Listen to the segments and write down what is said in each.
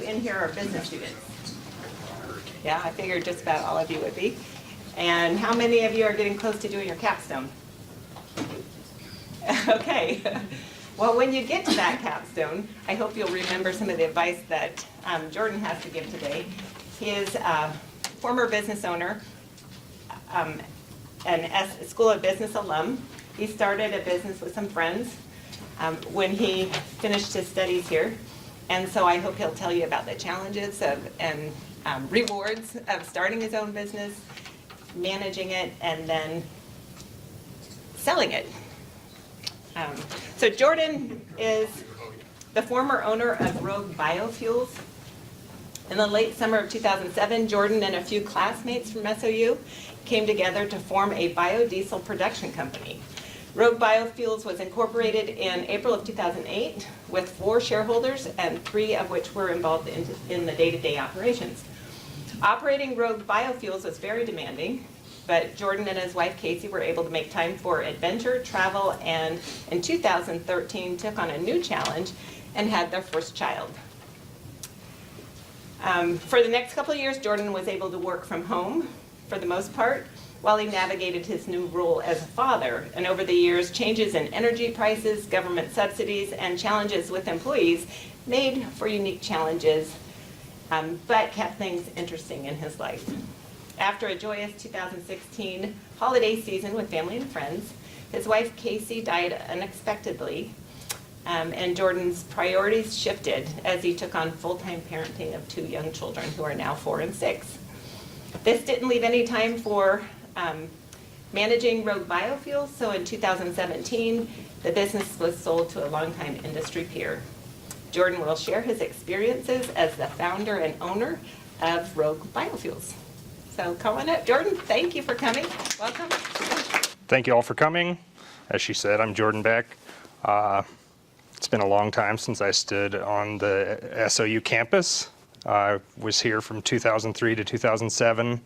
in here are business students? Yeah, I figured just about all of you would be. And how many of you are getting close to doing your capstone? Okay. Well, when you get to that capstone, I hope you'll remember some of the advice that Jordan has to give today. He is a former business owner, an School of Business alum. He started a business with some friends when he finished his studies here. And so I hope he'll tell you about the challenges and rewards of starting his own business, managing it, and then selling it. So Jordan is the former owner of Rogue Biofuels. In the late summer of 2007, Jordan and a few classmates from SOU came together to form a biodiesel production company. Rogue Biofuels was incorporated in April of 2008 with 4 shareholders, and 3 of which were involved in the day-to-day operations. Operating Rogue Biofuels was very demanding, but Jordan and his wife Casey were able to make time for adventure, travel, and in 2013 took on a new challenge and had their first child. For the next couple of years, Jordan was able to work from home for the most part while he navigated his new role as a father. And over the years, changes in energy prices, government subsidies, and challenges with employees made for unique challenges, but kept things interesting in his life. After a joyous 2016 holiday season with family and friends, his wife Casey died unexpectedly, and Jordan's priorities shifted as he took on full-time parenting of 2 young children who are now 4 and 6. This didn't leave any time for managing Rogue Biofuels, so in 2017, the business was sold to a longtime industry peer. Jordan will share his experiences as the founder and owner of Rogue Biofuels. So come on up. Jordan, thank you for coming. Welcome. Thank you all for coming. As she said, I'm Jordan Beck. It's been a long time since I stood on the SOU campus. I was here from 2003 to 2007.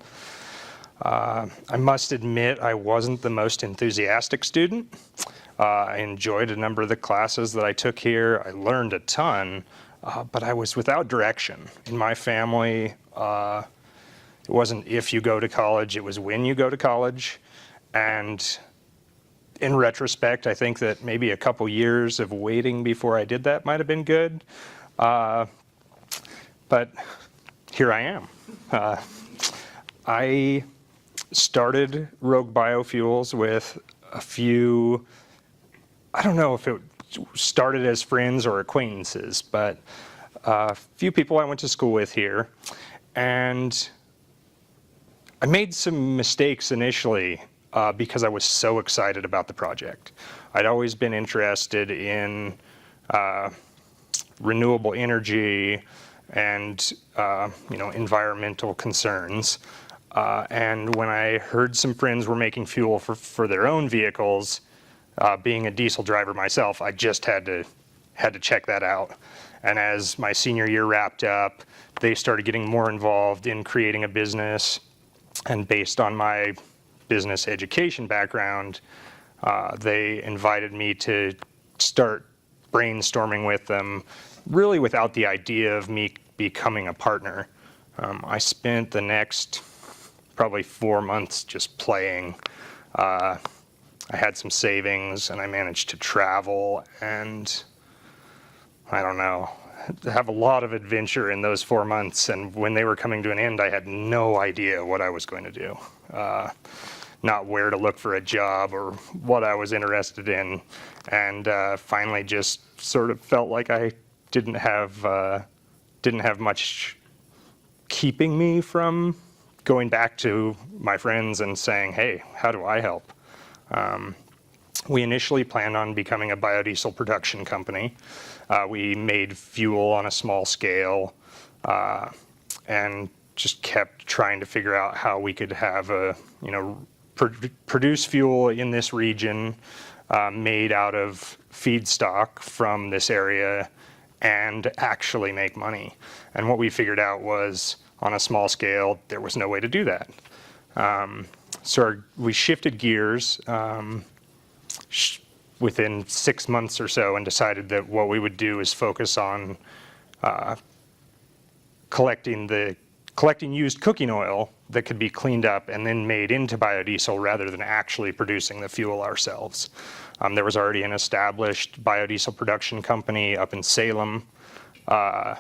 I must admit I wasn't the most enthusiastic student. I enjoyed a number of the classes that I took here. I learned a ton, but I was without direction. In my family, it wasn't if you go to college, it was when you go to college. And in retrospect, I think that maybe a couple years of waiting before I did that might have been good. But here I am. I started Rogue Biofuels with a few, I don't know if it started as friends or acquaintances, but a few people I went to school with here. And I made some mistakes initially because I was so excited about the project. I'd always been interested in renewable energy and environmental concerns. And when I heard some friends were making fuel for their own vehicles, being a diesel driver myself, I just had to check that out. And as my senior year wrapped up, they started getting more involved in creating a business. And based on my business education background, they invited me to start brainstorming with them, really without the idea of me becoming a partner. I spent the next probably 4 months just playing. I had some savings and I managed to travel and I don't know, have a lot of adventure in those 4 months, and when they were coming to an end, I had no idea what I was going to do. Not where to look for a job or what I was interested in, and finally just sort of felt like I didn't have much keeping me from going back to my friends and saying, hey, how do I help? We initially planned on becoming a biodiesel production company. We made fuel on a small scale and just kept trying to figure out how we could have produce fuel in this region made out of feedstock from this area and actually make money. And what we figured out was on a small scale, there was no way to do that. So we shifted gears within 6 months or so and decided that what we would do is focus on collecting used cooking oil that could be cleaned up and then made into biodiesel rather than actually producing the fuel ourselves. There was already an established biodiesel production company up in Salem that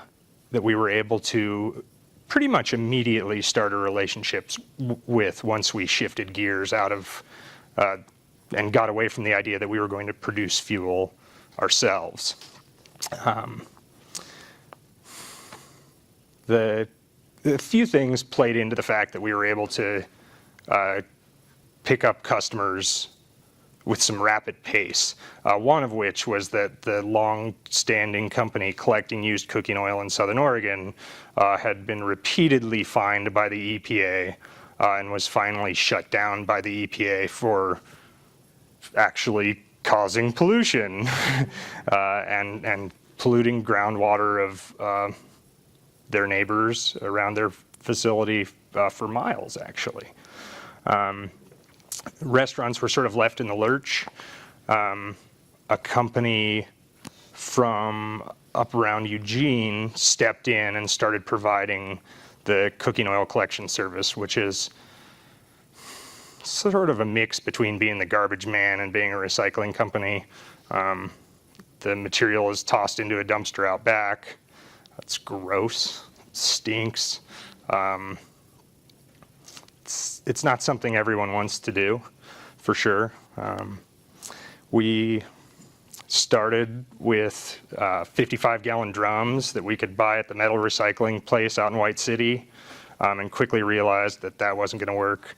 we were able to pretty much immediately start a relationship with once we shifted gears out of and got away from the idea that we were going to produce fuel ourselves. The few things played into the fact that we were able to pick up customers with some rapid pace. One of which was that the long-standing company collecting used cooking oil in Southern Oregon had been repeatedly fined by the EPA and was finally shut down by the EPA for actually causing pollution and polluting groundwater of their neighbors around their facility for miles, actually. Restaurants were sort of left in the lurch. A company from up around Eugene stepped in and started providing the cooking oil collection service, which is sort of a mix between being the garbage man and being a recycling company. The material is tossed into a dumpster out back. That's gross, it stinks. It's not something everyone wants to do, for sure. We started with 55-gallon drums that we could buy at the metal recycling place out in White City, and quickly realized that that wasn't going to work.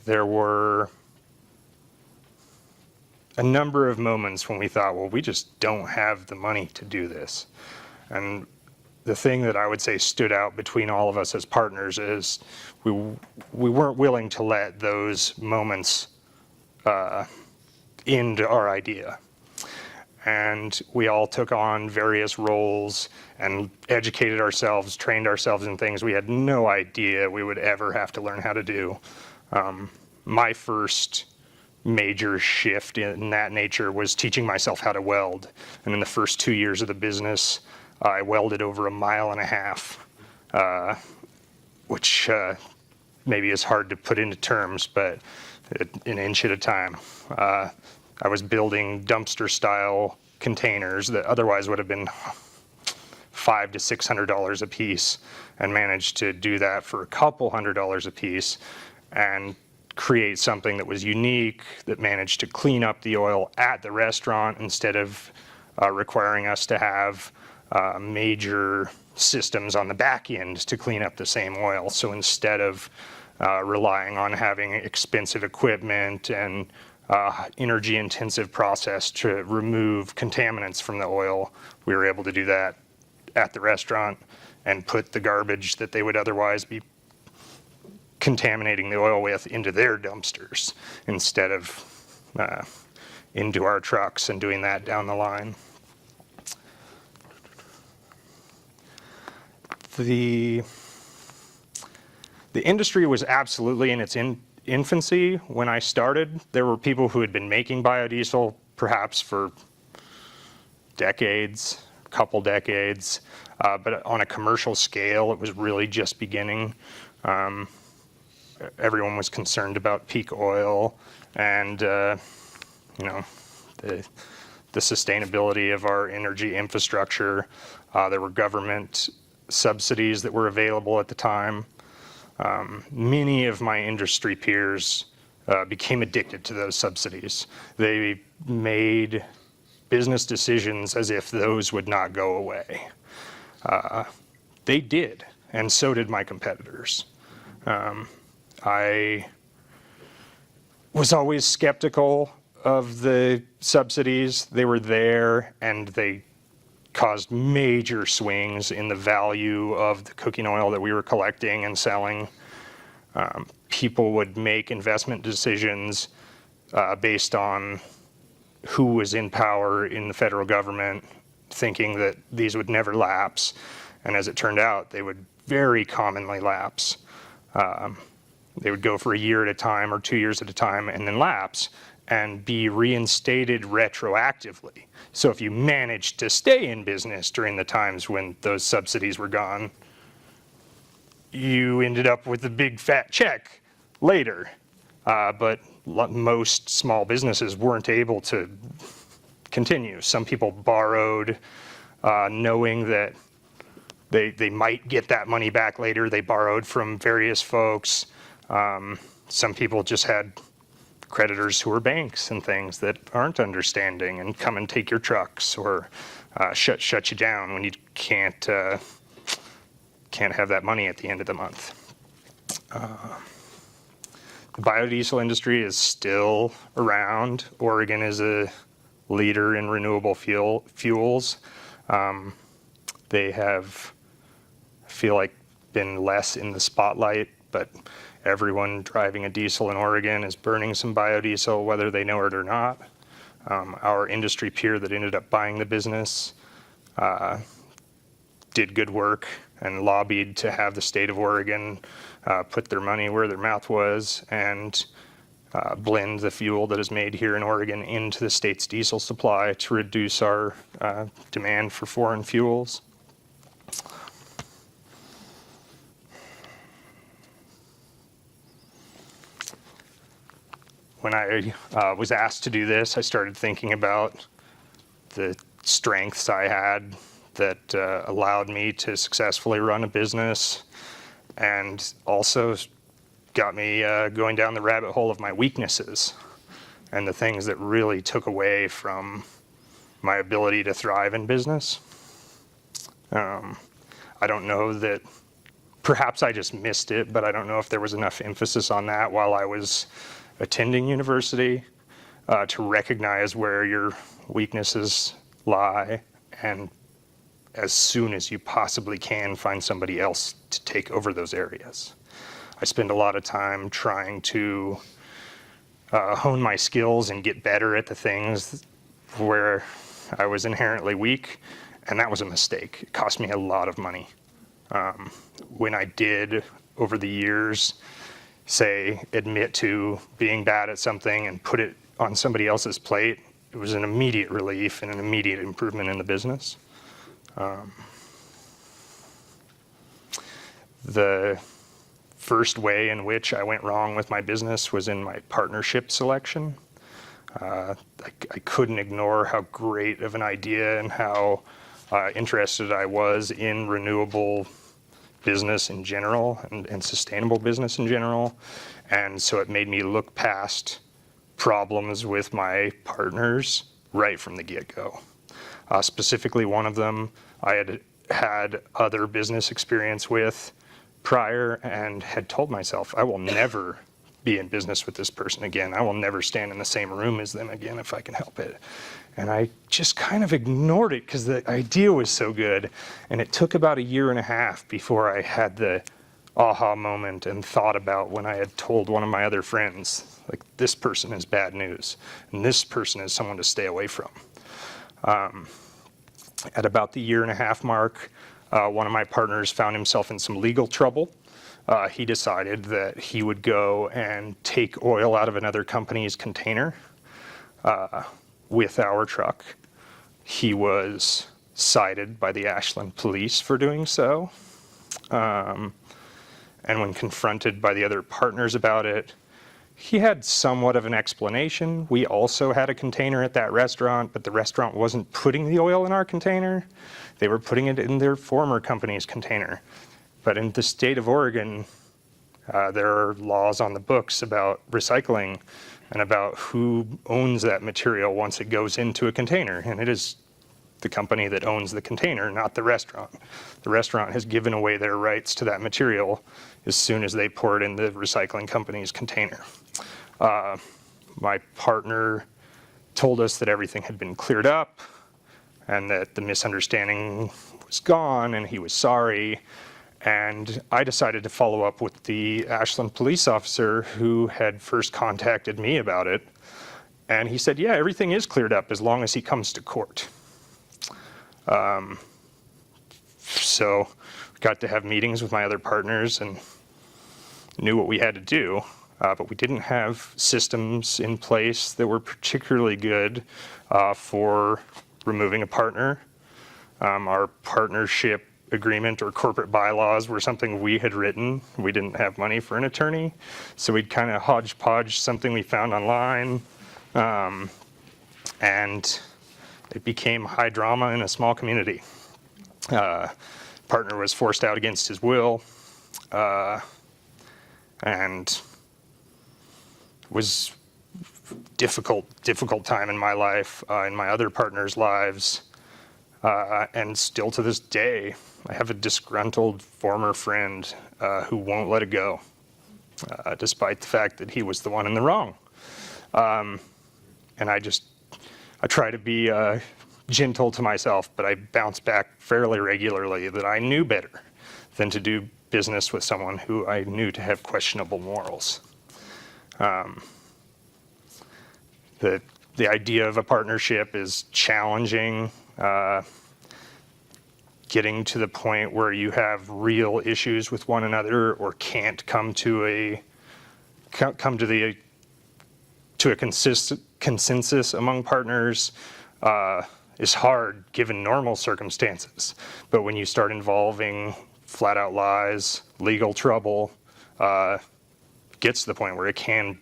There were a number of moments when we thought, well, we just don't have the money to do this. And the thing that I would say stood out between all of us as partners is we weren't willing to let those moments end our idea. And we all took on various roles and educated ourselves, trained ourselves in things we had no idea we would ever have to learn how to do. My first major shift in that nature was teaching myself how to weld. And in the first 2 years of the business, I welded over 1.5 miles, which maybe is hard to put into terms, but an inch at a time. I was building dumpster-style containers that otherwise would have been $500 to $600 a piece, and managed to do that for a couple $100 a piece and create something that was unique, that managed to clean up the oil at the restaurant instead of requiring us to have major systems on the back end to clean up the same oil. So instead of relying on having expensive equipment and energy intensive process to remove contaminants from the oil, we were able to do that at the restaurant and put the garbage that they would otherwise be contaminating the oil with into their dumpsters instead of into our trucks and doing that down the line. The industry was absolutely in its infancy when I started. There were people who had been making biodiesel perhaps for decades, a couple decades, but on a commercial scale, it was really just beginning. Everyone was concerned about peak oil and the sustainability of our energy infrastructure. There were government subsidies that were available at the time. Many of my industry peers became addicted to those subsidies. They made business decisions as if those would not go away. They did, and so did my competitors. I was always skeptical of the subsidies. They were there, and they caused major swings in the value of the cooking oil that we were collecting and selling. People would make investment decisions based on who was in power in the federal government, thinking that these would never lapse. And as it turned out, they would very commonly lapse. They would go for a year at a time or 2 years at a time and then lapse. and be reinstated retroactively. So if you managed to stay in business during the times when those subsidies were gone, you ended up with a big fat check later. But most small businesses weren't able to continue. Some people borrowed knowing that they might get that money back later. They borrowed from various folks. Some people just had creditors who are banks and things that aren't understanding and come and take your trucks or shut you down when you can't have that money at the end of the month. The biodiesel industry is still around. Oregon is a leader in renewable fuels. They have, I feel like, been less in the spotlight, but everyone driving a diesel in Oregon is burning some biodiesel, whether they know it or not. Our industry peer that ended up buying the business did good work and lobbied to have the state of Oregon put their money where their mouth was and blend the fuel that is made here in Oregon into the state's diesel supply to reduce our demand for foreign fuels. When I was asked to do this, I started thinking about the strengths I had that allowed me to successfully run a business, and also got me going down the rabbit hole of my weaknesses and the things that really took away from my ability to thrive in business. I don't know that, perhaps I just missed it, but I don't know if there was enough emphasis on that while I was attending university to recognize where your weaknesses lie, and as soon as you possibly can, find somebody else to take over those areas. I spend a lot of time trying to hone my skills and get better at the things where I was inherently weak, and that was a mistake. It cost me a lot of money. When I did, over the years, admit to being bad at something and put it on somebody else's plate, it was an immediate relief and an immediate improvement in the business. The first way in which I went wrong with my business was in my partnership selection. I couldn't ignore how great of an idea and how interested I was in renewable business in general and sustainable business in general. And so it made me look past problems with my partners right from the get-go. Specifically, one of them I had other business experience with prior and had told myself, I will never be in business with this person again. I will never stand in the same room as them again if I can help it. And I just kind of ignored it because the idea was so good. And it took about 1.5 years before I had the aha moment and thought about when I had told one of my other friends, like, this person is bad news and this person is someone to stay away from. At about the 1.5 year mark, one of my partners found himself in some legal trouble. He decided that he would go and take oil out of another company's container with our truck. He was cited by the Ashland police for doing so. And when confronted by the other partners about it, he had somewhat of an explanation. We also had a container at that restaurant, but the restaurant wasn't putting the oil in our container. They were putting it in their former company's container. But in the state of Oregon, there are laws on the books about recycling and about who owns that material once it goes into a container. And it is the company that owns the container, not the restaurant. The restaurant has given away their rights to that material as soon as they pour it in the recycling company's container. My partner told us that everything had been cleared up and that the misunderstanding was gone and he was sorry. And I decided to follow up with the Ashland police officer who had first contacted me about it. And he said, yeah, everything is cleared up as long as he comes to court. So got to have meetings with my other partners and knew what we had to do. but we didn't have systems in place that were particularly good for removing a partner. Our partnership agreement or corporate bylaws were something we had written. We didn't have money for an attorney, so we'd kind of hodgepodge something we found online, and it became high drama in a small community. Partner was forced out against his will, and was difficult time in my life, in my other partners' lives, and still to this day, I have a disgruntled former friend who won't let it go, despite the fact that he was the one in the wrong. And I try to be gentle to myself, but I bounce back fairly regularly that I knew better than to do business with someone who I knew to have questionable morals. The idea of a partnership is challenging. Getting to the point where you have real issues with one another or can't come to a consensus among partners is hard given normal circumstances. But when you start involving flat out lies, legal trouble, gets to the point where it can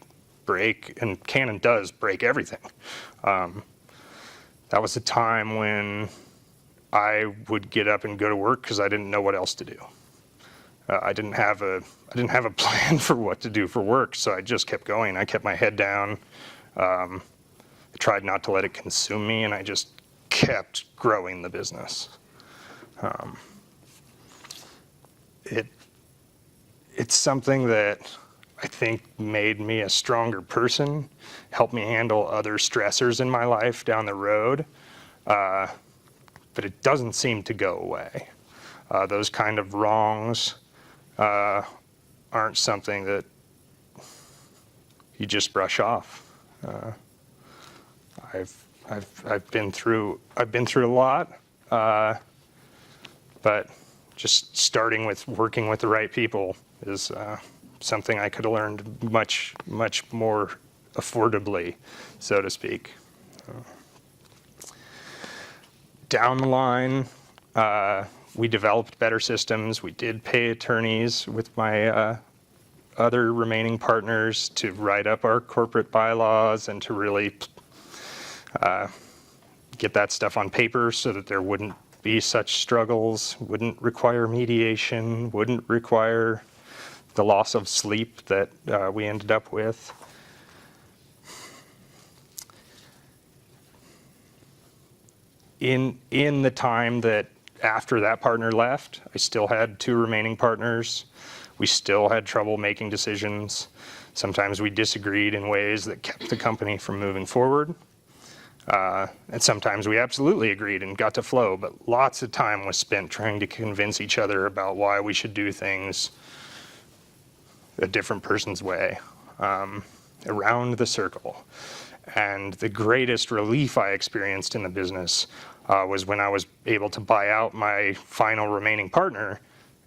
break and does break everything. That was a time when I would get up and go to work because I didn't know what else to do. I didn't have a plan for what to do for work, so I just kept going. I kept my head down. I tried not to let it consume me, and I just kept growing the business. It's something that I think made me a stronger person, helped me handle other stressors in my life down the road, but it doesn't seem to go away. Those kind of wrongs aren't something that you just brush off. I've been through a lot, but just starting with working with the right people is something I could have learned much more affordably, so to speak. Down the line, we developed better systems. We did pay attorneys with my other remaining partners to write up our corporate bylaws and to really get that stuff on paper so that there wouldn't be such struggles, wouldn't require mediation, wouldn't require the loss of sleep that we ended up with. In the time that after that partner left, I still had 2 remaining partners. We still had trouble making decisions. Sometimes we disagreed in ways that kept the company from moving forward. And sometimes we absolutely agreed and got to flow, but lots of time was spent trying to convince each other about why we should do things a different person's way, around the circle. And the greatest relief I experienced in the business was when I was able to buy out my final remaining partner,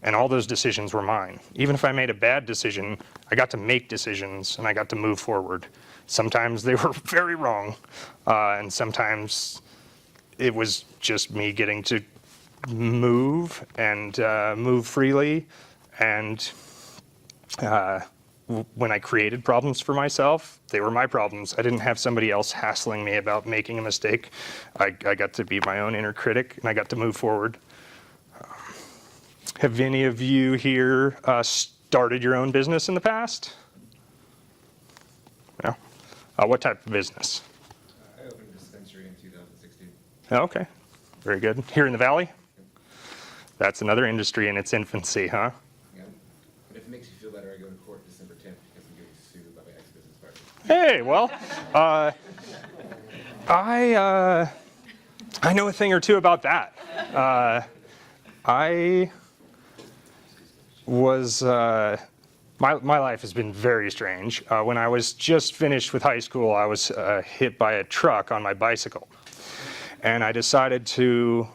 and all those decisions were mine. Even if I made a bad decision, I got to make decisions and I got to move forward. Sometimes they were very wrong, and sometimes it was just me getting to move and move freely. And when I created problems for myself, they were my problems. I didn't have somebody else hassling me about making a mistake. I got to be my own inner critic, and I got to move forward. Have any of you here started your own business in the past? No? What type of business? I opened a dispensary in 2016. Okay, very good. Here in the Valley? That's another industry in its infancy, huh? Yeah. But if it makes you feel better, I go to court December 10th because I'm getting sued by my ex-business partner. Hey, well, I know a thing or two about that. I was, my life has been very strange. When I was just finished with high school, I was hit by a truck on my bicycle. And I decided to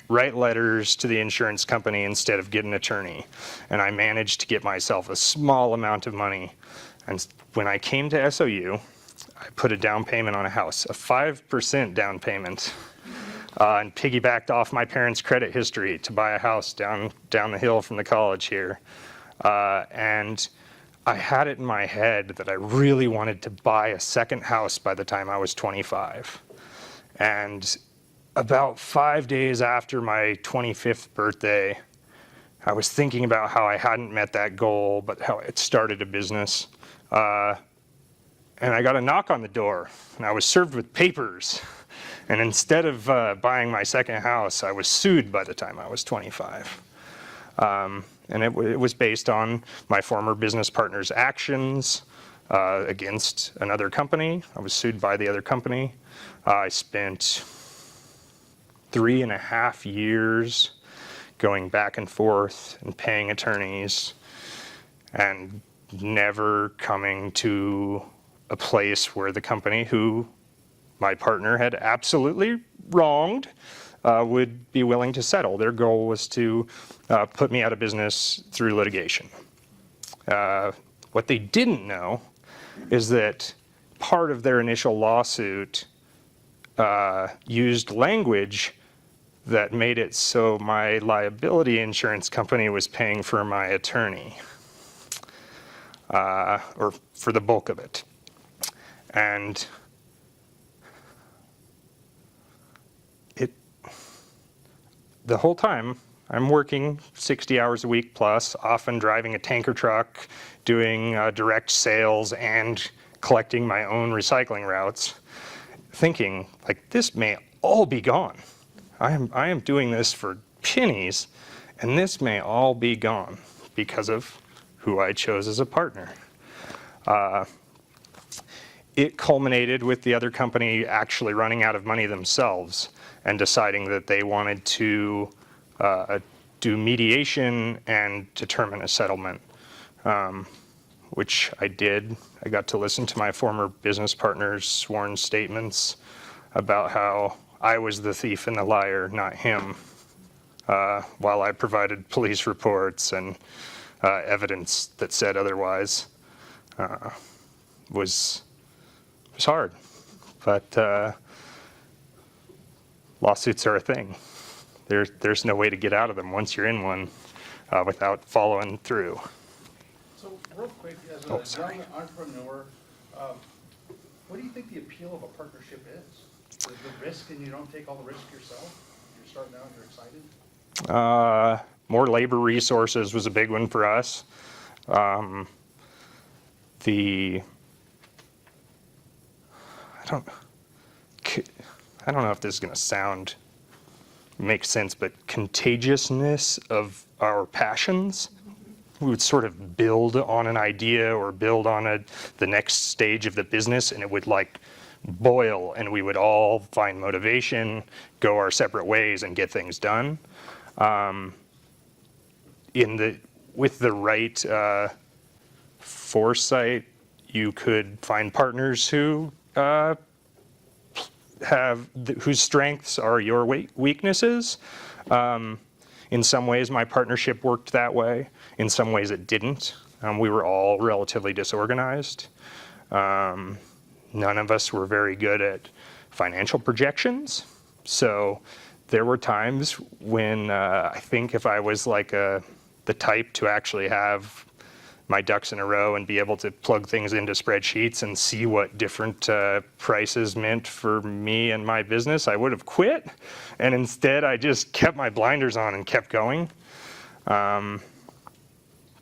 write letters to the insurance company instead of get an attorney. And I managed to get myself a small amount of money. And when I came to SOU, I put a down payment on a house, a 5% down payment, and piggybacked off my parents' credit history to buy a house down the hill from the college here. And I had it in my head that I really wanted to buy a second house by the time I was 25. And about 5 days after my 25th birthday, I was thinking about how I hadn't met that goal, but how I had started a business. And I got a knock on the door, and I was served with papers. And instead of buying my second house, I was sued by the time I was 25. And it was based on my former business partner's actions against another company. I was sued by the other company. I spent 3.5 years going back and forth and paying attorneys and never coming to a place where the company who my partner had absolutely wronged would be willing to settle. Their goal was to put me out of business through litigation. What they didn't know is that part of their initial lawsuit used language that made it so my liability insurance company was paying for my attorney, or for the bulk of it. And the whole time, I'm working 60 hours a week plus, often driving a tanker truck, doing direct sales and collecting my own recycling routes, thinking, like, this may all be gone. I am doing this for pennies, and this may all be gone because of who I chose as a partner. It culminated with the other company actually running out of money themselves and deciding that they wanted to do mediation and determine a settlement, which I did. I got to listen to my former business partner's sworn statements about how I was the thief and the liar, not him, while I provided police reports and evidence that said otherwise. Was hard, but lawsuits are a thing. There's no way to get out of them once you're in one without following through. So real quick, as a young entrepreneur, what do you think the appeal of a partnership is? The risk, and you don't take all the risk yourself? You're starting out, you're excited? More labor resources was a big one for us. I don't know if this is going to make sense, but contagiousness of our passions. We would sort of build on an idea or build on the next stage of the business, and it would like boil, and we would all find motivation, go our separate ways, and get things done. With the right foresight, you could find partners who whose strengths are your weaknesses. In some ways, my partnership worked that way. In some ways, it didn't. We were all relatively disorganized. None of us were very good at financial projections. So there were times when I think if I was like the type to actually have my ducks in a row and be able to plug things into spreadsheets and see what different prices meant for me and my business, I would have quit. And instead, I just kept my blinders on and kept going.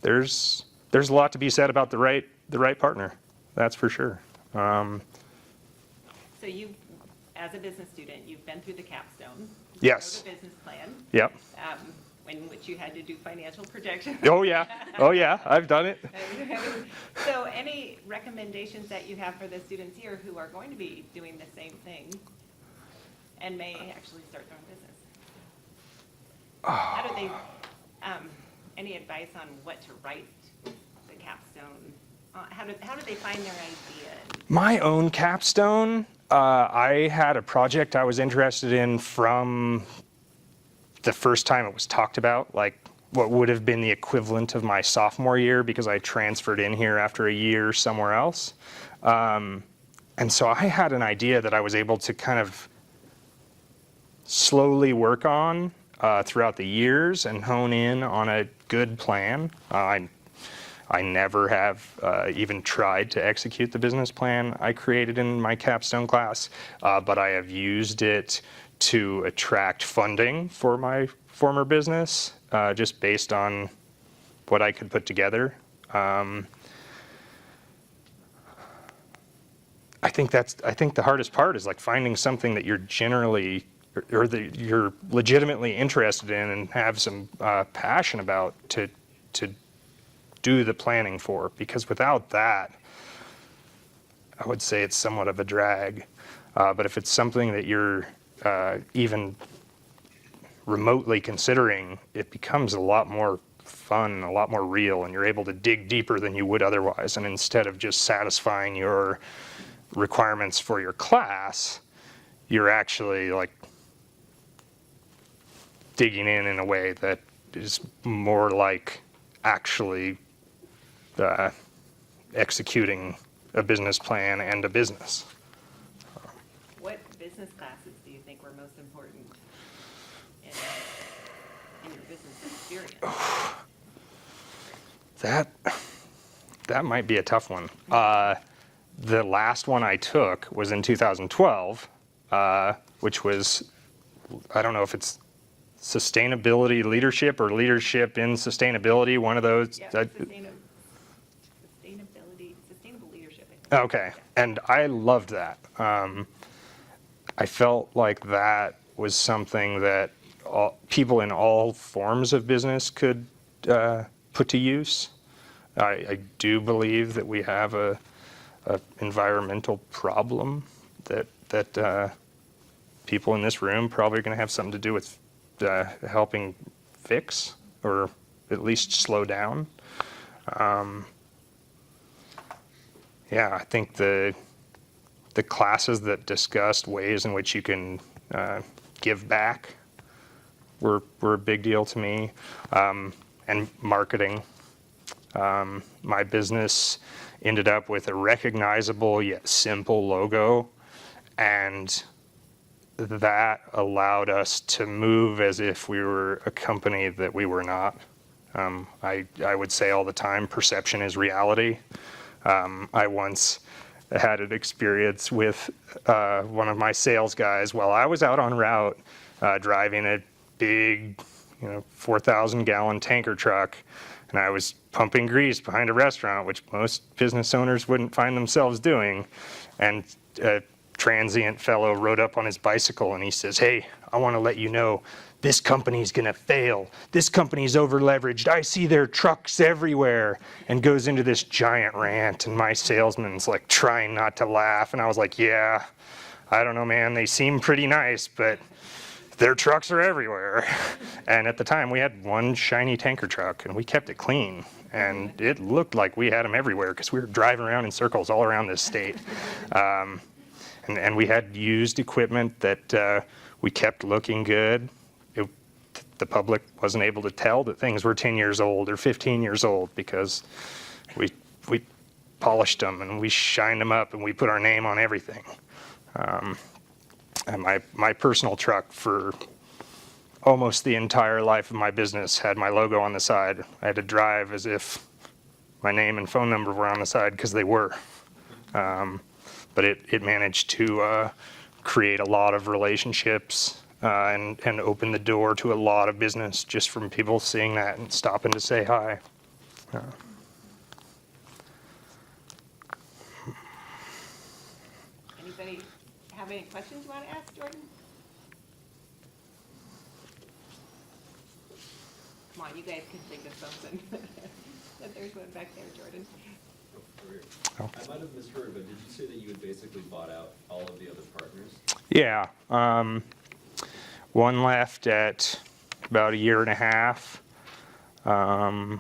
There's a lot to be said about the right partner. That's for sure. So you, as a business student, you've been through the capstone. Yes. The business plan. Yep. In which you had to do financial projections. Oh yeah, I've done it. So any recommendations that you have for the students here who are going to be doing the same thing and may actually start their own business? How do they, any advice on what to write the capstone? How do they find their idea? My own capstone, I had a project I was interested in from the first time it was talked about, like what would have been the equivalent of my sophomore year because I transferred in here after a year somewhere else. And so I had an idea that I was able to kind of slowly work on throughout the years and hone in on a good plan. I never have even tried to execute the business plan I created in my capstone class, but I have used it to attract funding for my former business, just based on what I could put together. I think the hardest part is like finding something that you're generally or that you're legitimately interested in and have some passion about to do the planning for, because without that, I would say it's somewhat of a drag. But if it's something that you're even remotely considering, it becomes a lot more fun, a lot more real, and you're able to dig deeper than you would otherwise. And instead of just satisfying your requirements for your class, you're actually like digging in a way that is more like actually executing a business plan and a business. What business classes do you think were most important in your business experience? That might be a tough one. The last one I took was in 2012, which was, I don't know if it's sustainability leadership or leadership in sustainability, one of those. Yeah, sustainable leadership. I think. Okay, and I loved that. I felt like that was something that people in all forms of business could put to use. I do believe that we have a environmental problem that people in this room probably are going to have something to do with helping fix or at least slow down. Yeah, I think the classes that discussed ways in which you can give back were a big deal to me, and marketing. My business ended up with a recognizable yet simple logo, and that allowed us to move as if we were a company that we were not. I would say all the time, perception is reality. I once had an experience with one of my sales guys while I was out on route driving a big 4,000-gallon tanker truck, and I was pumping grease behind a restaurant, which most business owners wouldn't find themselves doing. And a transient fellow rode up on his bicycle and he says, "Hey, I want to let you know this company's going to fail. This company's over-leveraged. I see their trucks everywhere," and goes into this giant rant. And my salesman's like trying not to laugh. And I was like, "Yeah, I don't know, man. They seem pretty nice, but their trucks are everywhere." And at the time, we had one shiny tanker truck, and we kept it clean. And it looked like we had them everywhere because we were driving around in circles all around this state. And we had used equipment that we kept looking good. The public wasn't able to tell that things were 10 years old or 15 years old because we polished them and we shined them up and we put our name on everything. And my personal truck for almost the entire life of my business had my logo on the side. I had to drive as if my name and phone number were on the side because they were. But it managed to create a lot of relationships and open the door to a lot of business just from people seeing that and stopping to say hi. Anybody have any questions you want to ask Jordan? Come on, you guys can think of something. There's one back there, Jordan. Oh. I might have misheard, but did you say that you had basically bought out all of the other partners? Yeah. One left at about a year and a half. Probably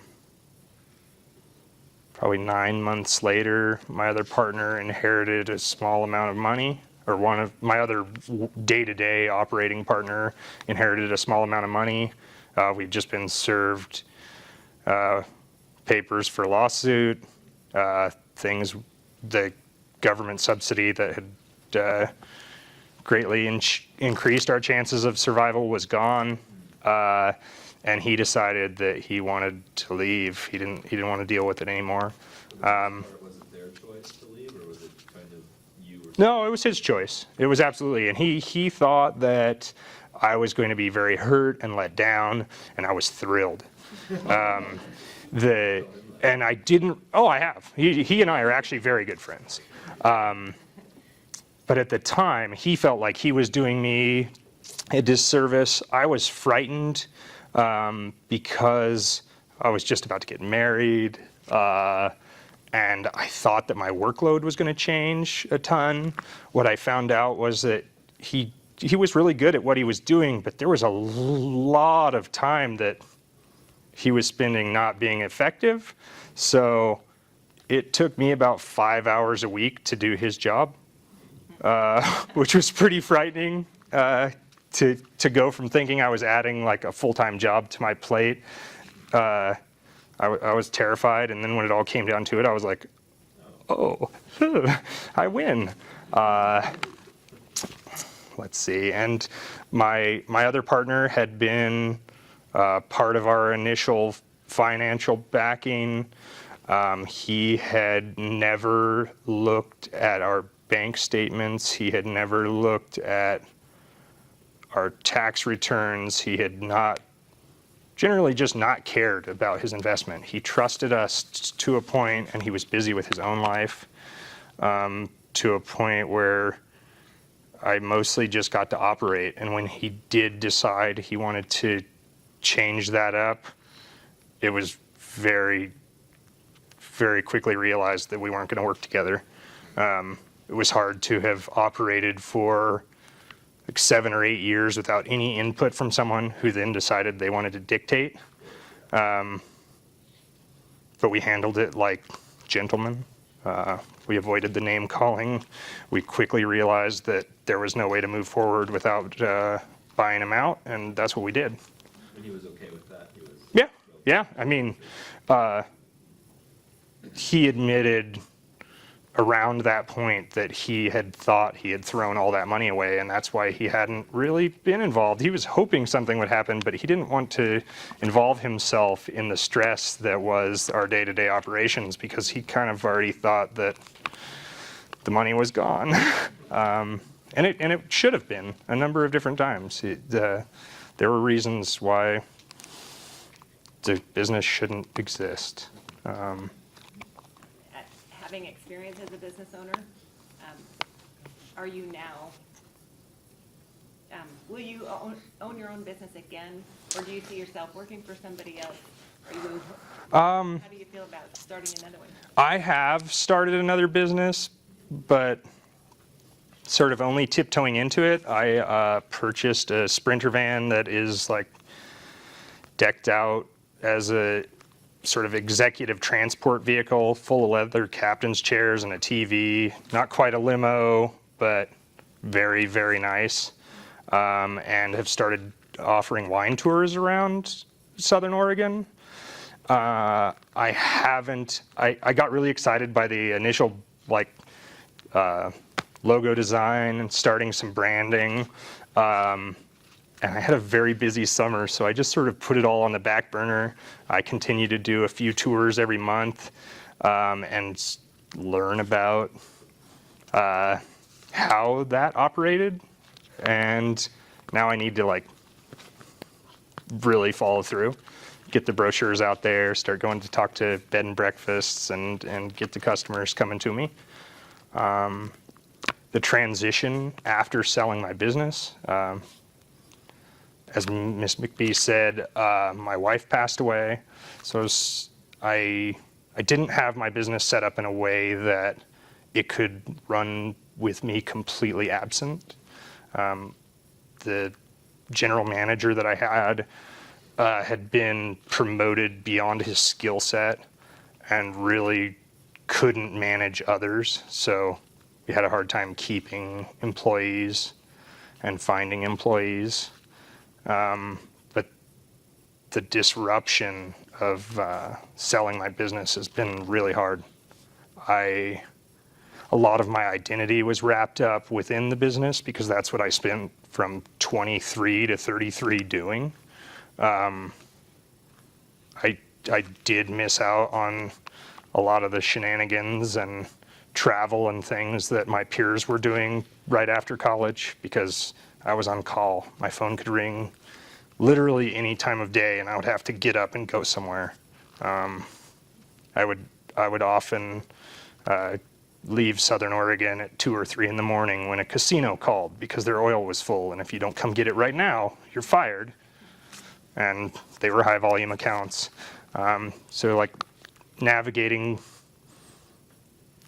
9 months later, my other partner inherited a small amount of money. or one of my other day-to-day operating partner inherited a small amount of money. We'd just been served papers for lawsuit, things, the government subsidy that had greatly increased our chances of survival was gone, and he decided that he wanted to leave. He didn't want to deal with it anymore. Was it their choice to leave, or was it kind of you? No, it was his choice. It was absolutely, and he thought that I was going to be very hurt and let down, and I was thrilled. And I didn't. Oh, I have. He and I are actually very good friends. But at the time, he felt like he was doing me a disservice. I was frightened because I was just about to get married, and I thought that my workload was going to change a ton. What I found out was that he was really good at what he was doing, but there was a lot of time that he was spending not being effective. So it took me about 5 hours a week to do his job. Which was pretty frightening to go from thinking I was adding like a full-time job to my plate. I was terrified, and then when it all came down to it, I was like, oh, I win. Let's see, and my other partner had been part of our initial financial backing. He had never looked at our bank statements. He had never looked at our tax returns. He had generally just not cared about his investment. He trusted us to a point, and he was busy with his own life, to a point where I mostly just got to operate. And when he did decide he wanted to change that up, it was very, very quickly realized that we weren't going to work together. It was hard to have operated for like 7 or 8 years without any input from someone who then decided they wanted to dictate. But we handled it like gentlemen. We avoided the name calling. We quickly realized that there was no way to move forward without buying him out, and that's what we did. And he was okay with that? Yeah. I mean, he admitted around that point that he had thought he had thrown all that money away, and that's why he hadn't really been involved. He was hoping something would happen, but he didn't want to involve himself in the stress that was our day-to-day operations, because he kind of already thought that the money was gone. And it should have been a number of different times. There were reasons why the business shouldn't exist. Having experience as a business owner, are you now, will you own your own business again, or do you see yourself working for somebody else? How do you feel about starting another one? I have started another business, but sort of only tiptoeing into it. I purchased a Sprinter van that is like decked out as a sort of executive transport vehicle, full of leather captain's chairs and a TV. Not quite a limo, but very, very nice. And have started offering wine tours around Southern Oregon. I got really excited by the initial logo design and starting some branding. And I had a very busy summer, so I just sort of put it all on the back burner. I continue to do a few tours every month, and learn about how that operated. And now I need to really follow through, get the brochures out there, start going to talk to bed and breakfasts, and get the customers coming to me. The transition after selling my business, as Ms. McBee said, my wife passed away, so I didn't have my business set up in a way that it could run with me completely absent. The general manager that I had been promoted beyond his skill set and really couldn't manage others, so we had a hard time keeping employees and finding employees. But the disruption of selling my business has been really hard. A lot of my identity was wrapped up within the business because that's what I spent from 23 to 33 doing. I did miss out on a lot of the shenanigans and travel and things that my peers were doing right after college because I was on call. My phone could ring literally any time of day and I would have to get up and go somewhere. I would often leave Southern Oregon at 2 or 3 in the morning when a casino called because their oil was full, and if you don't come get it right now, you're fired. And they were high volume accounts. So like navigating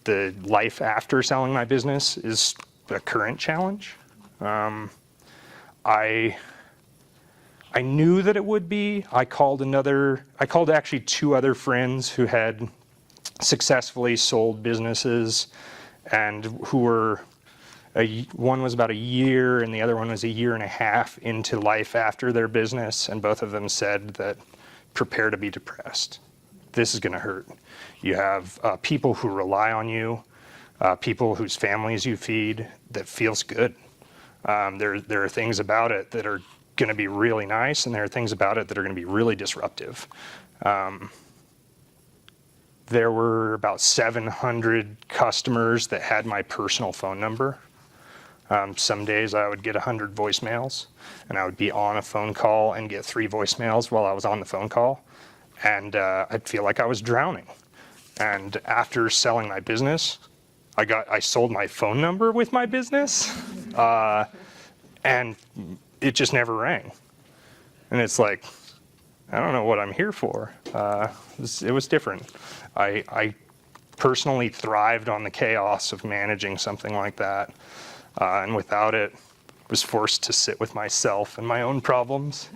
the life after selling my business is a current challenge. I knew that it would be. I called actually 2 other friends who had successfully sold businesses and who were, one was about a year and the other one was a year and a half into life after their business, and both of them said that prepare to be depressed. This is going to hurt. You have people who rely on you, people whose families you feed, that feels good. There are things about it that are going to be really nice, and there are things about it that are going to be really disruptive. There were about 700 customers that had my personal phone number. Some days I would get 100 voicemails, and I would be on a phone call and get 3 voicemails while I was on the phone call, and I'd feel like I was drowning. And after selling my business, I sold my phone number with my business, and it just never rang. And it's like, I don't know what I'm here for. It was different. I personally thrived on the chaos of managing something like that. And without it, was forced to sit with myself and my own problems,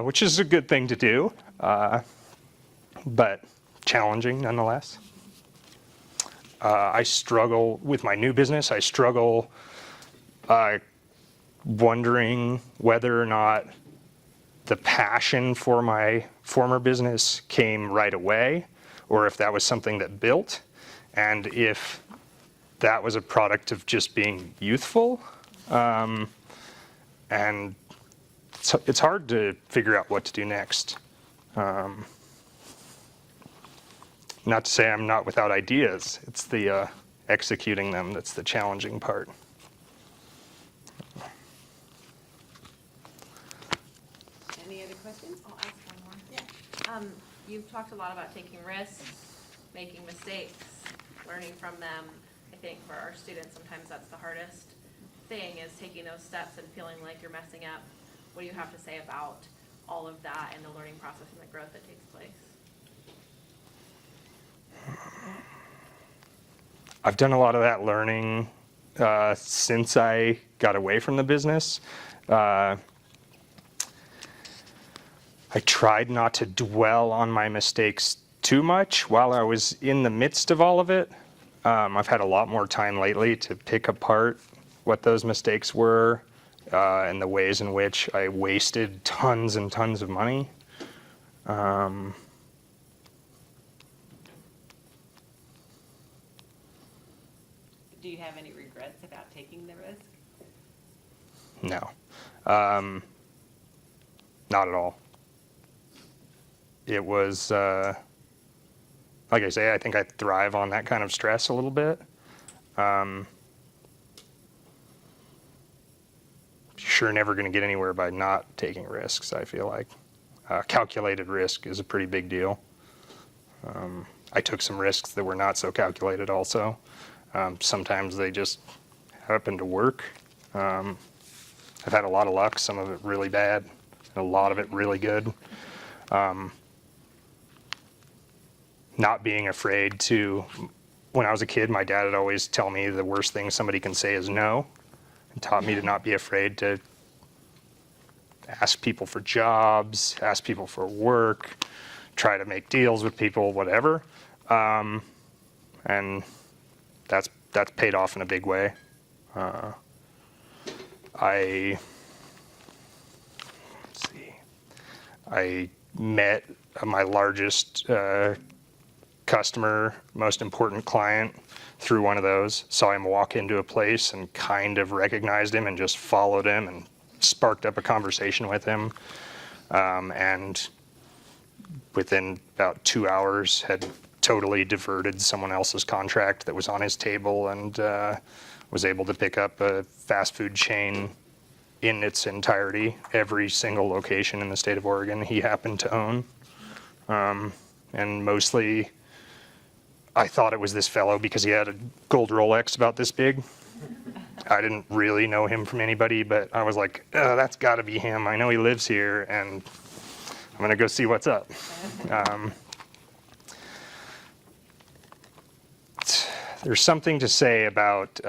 which is a good thing to do, but challenging nonetheless. I struggle with my new business. I struggle wondering whether or not the passion for my former business came right away, or if that was something that built, and if that was a product of just being youthful. And so it's hard to figure out what to do next. Not to say I'm not without ideas. It's the executing them that's the challenging part. Any other questions? I'll ask one more. Yeah. You've talked a lot about taking risks, making mistakes, learning from them. I think for our students, sometimes that's the hardest thing, is taking those steps and feeling like you're messing up. What do you have to say about all of that and the learning process and the growth that takes place? I've done a lot of that learning since I got away from the business. I tried not to dwell on my mistakes too much while I was in the midst of all of it. I've had a lot more time lately to pick apart what those mistakes were and the ways in which I wasted tons and tons of money. Do you have any regrets about taking the risk? No, not at all. It was, like I say, I think I thrive on that kind of stress a little bit. Sure, never going to get anywhere by not taking risks, I feel like. Calculated risk is a pretty big deal. I took some risks that were not so calculated also. Sometimes they just happen to work. I've had a lot of luck, some of it really bad, and a lot of it really good. Not being afraid to, when I was a kid, my dad would always tell me the worst thing somebody can say is no, and taught me to not be afraid to ask people for jobs, ask people for work, try to make deals with people, whatever. And that's that's paid off in a big way. I met my largest customer, most important client through one of those. Saw him walk into a place and kind of recognized him and just followed him and sparked up a conversation with him. And within about 2 hours had totally diverted someone else's contract that was on his table and was able to pick up a fast food chain in its entirety, every single location in the state of Oregon he happened to own. And mostly I thought it was this fellow because he had a gold Rolex about this big. I didn't really know him from anybody, but I was like, oh, that's gotta be him. I know he lives here and I'm gonna go see what's up. There's something to say about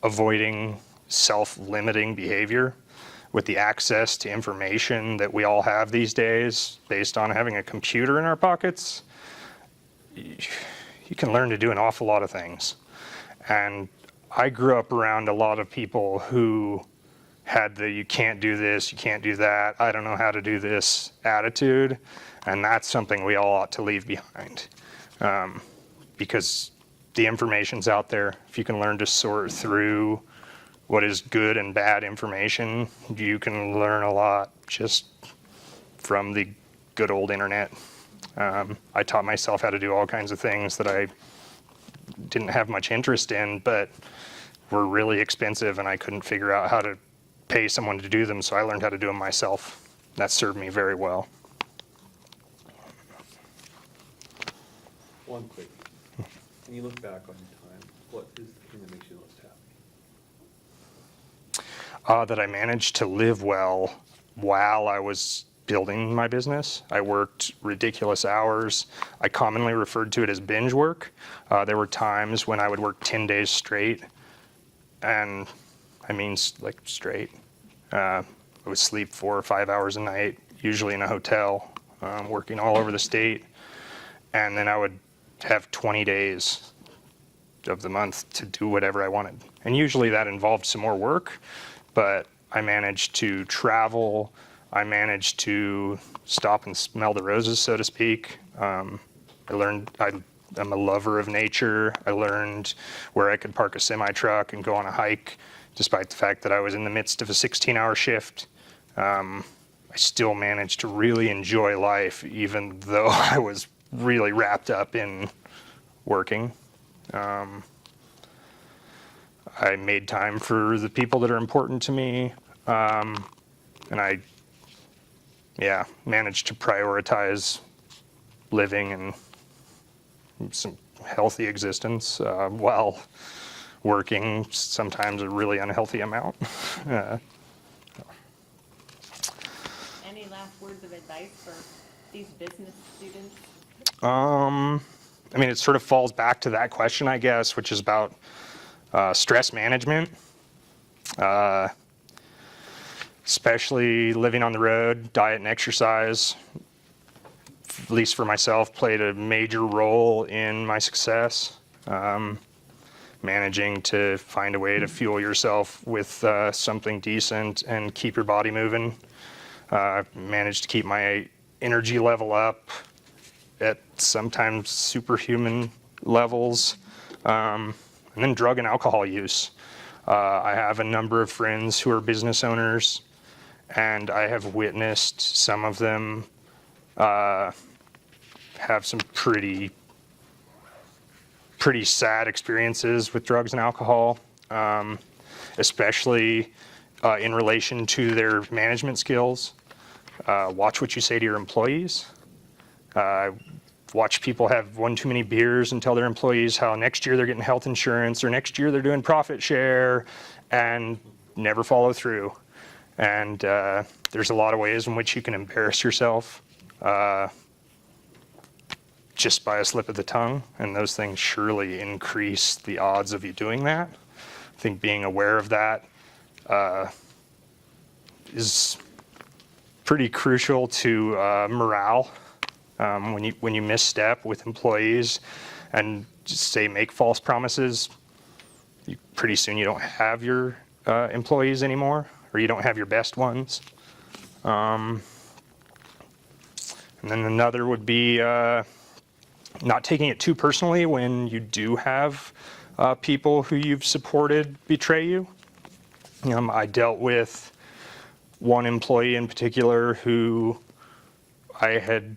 avoiding self-limiting behavior with the access to information that we all have these days based on having a computer in our pockets. You can learn to do an awful lot of things. And I grew up around a lot of people who had the you can't do this, you can't do that, I don't know how to do this attitude. And that's something we all ought to leave behind. Because the information's out there. If you can learn to sort through what is good and bad information, you can learn a lot just from the good old internet. I taught myself how to do all kinds of things that I didn't have much interest in, but were really expensive and I couldn't figure out how to pay someone to do them, so I learned how to do them myself. That served me very well. One quick, when you look back on your time, what is the thing that makes you most happy? That I managed to live well while I was building my business. I worked ridiculous hours. I commonly referred to it as binge work. There were times when I would work 10 days straight, and I mean like straight. I would sleep 4 or 5 hours a night, usually in a hotel, working all over the state, and then I would have 20 days of the month to do whatever I wanted. And usually that involved some more work, but I managed to travel. I managed to stop and smell the roses, so to speak. I'm a lover of nature. I learned where I could park a semi-truck and go on a hike, despite the fact that I was in the midst of a 16-hour shift. I still managed to really enjoy life, even though I was really wrapped up in working. I made time for the people that are important to me, and I managed to prioritize living and some healthy existence while working sometimes a really unhealthy amount. Any last words of advice for these business students? I mean, it sort of falls back to that question, I guess, which is about stress management. Especially living on the road, diet and exercise, at least for myself, played a major role in my success. Managing to find a way to fuel yourself with something decent and keep your body moving. Managed to keep my energy level up at sometimes superhuman levels. And then drug and alcohol use. I have a number of friends who are business owners, and I have witnessed some of them have some pretty sad experiences with drugs and alcohol, especially in relation to their management skills. Watch what you say to your employees. Watch people have one too many beers and tell their employees how next year they're getting health insurance or next year they're doing profit share, and never follow through. And there's a lot of ways in which you can embarrass yourself just by a slip of the tongue, and those things surely increase the odds of you doing that. I think being aware of that is pretty crucial to morale. When you misstep with employees and just say make false promises, pretty soon you don't have your employees anymore, or you don't have your best ones. And then another would be not taking it too personally when you do have people who you've supported betray you. I dealt with one employee in particular who I had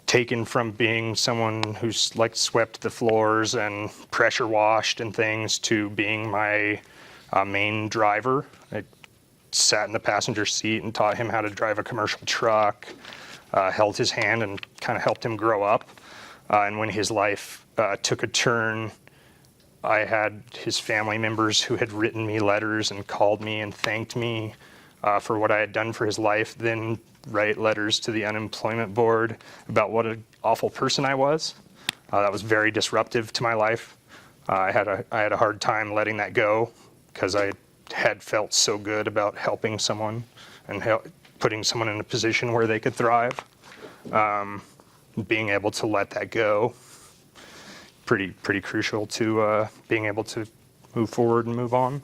taken from being someone who's like swept the floors and pressure washed and things to being my main driver. I sat in the passenger seat and taught him how to drive a commercial truck, held his hand and kind of helped him grow up. And when his life took a turn, I had his family members who had written me letters and called me and thanked me for what I had done for his life, then write letters to the unemployment board about what an awful person I was. That was very disruptive to my life. I had a hard time letting that go because I had felt so good about helping someone and putting someone in a position where they could thrive. Being able to let that go, pretty crucial to being able to move forward and move on.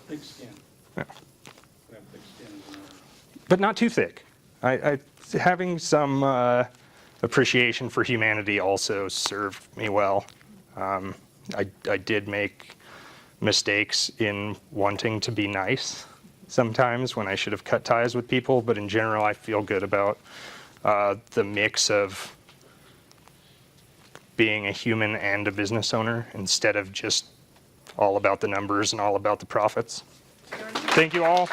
Thick skin. Yeah. We have thick skin as an owner. But not too thick. Having some appreciation for humanity also served me well. I did make mistakes in wanting to be nice sometimes when I should have cut ties with people, but in general I feel good about the mix of being a human and a business owner instead of just all about the numbers and all about the profits. Thank you all.